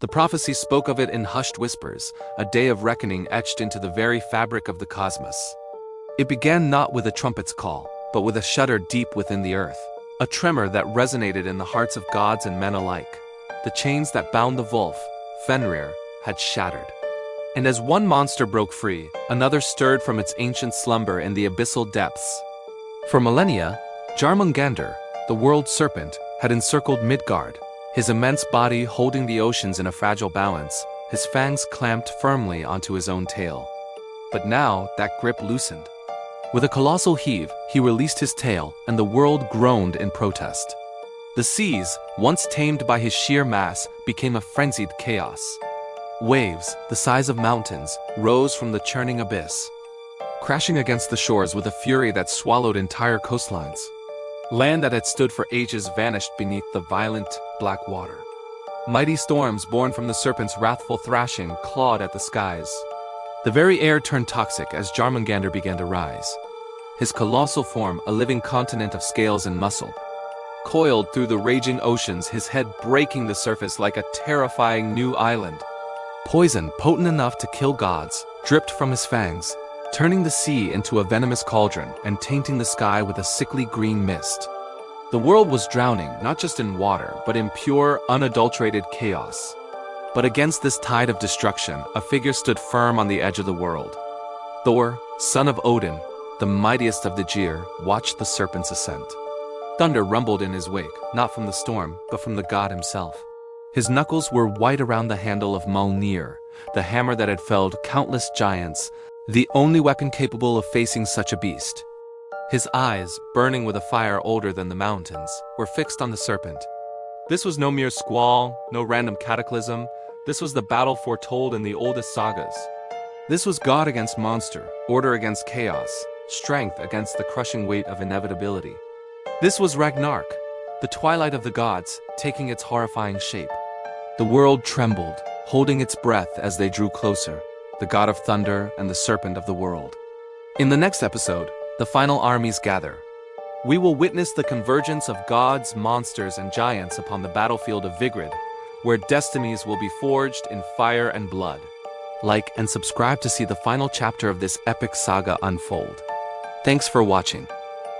The prophecy spoke of it in hushed whispers, a day of reckoning etched into the very fabric of the cosmos. It began not with a trumpet's call, but with a shudder deep within the earth, a tremor that resonated in the hearts of gods and men alike. The chains that bound the wolf, Fenrir, had shattered. And as one monster broke free, another stirred from its ancient slumber in the abyssal depths. For millennia, Jörmungandr, the world serpent, had encircled Midgard, his immense body holding the oceans in a fragile balance, his fangs clamped firmly onto his own tail. But now that grip loosened. With a colossal heave, he released his tail, and the world groaned in protest. The seas, once tamed by his sheer mass, became a frenzied chaos. Waves, the size of mountains, rose from the churning abyss, crashing against the shores with a fury that swallowed entire coastlines. Land that had stood for ages vanished beneath the violent, black water. Mighty storms born from the serpent's wrathful thrashing clawed at the skies. The very air turned toxic as Jörmungandr began to rise. His colossal form, a living continent of scales and muscle, coiled through the raging oceans, his head breaking the surface like a terrifying new island. Poison, potent enough to kill gods, dripped from his fangs, turning the sea into a venomous cauldron and tainting the sky with a sickly green mist. The world was drowning, not just in water, but in pure, unadulterated chaos. But against this tide of destruction, a figure stood firm on the edge of the world. Thor, son of Odin, the mightiest of the Jir, watched the serpent's ascent. Thunder rumbled in his wake, not from the storm, but from the god himself. His knuckles were white around the handle of Mjolnir, the hammer that had felled countless giants, the only weapon capable of facing such a beast. His eyes, burning with a fire older than the mountains, were fixed on the serpent. This was no mere squall, no random cataclysm. This was the battle foretold in the oldest sagas. This was God against monster, order against chaos, strength against the crushing weight of inevitability. This was Ragnarok, the twilight of the gods, taking its horrifying shape. The world trembled, holding its breath as they drew closer, the god of thunder and the serpent of the world. In the next episode, the final armies gather. We will witness the convergence of gods, monsters, and giants upon the battlefield of Vigrid, where destinies will be forged in fire and blood. Like and subscribe to see the final chapter of this epic saga unfold. Thanks for watching.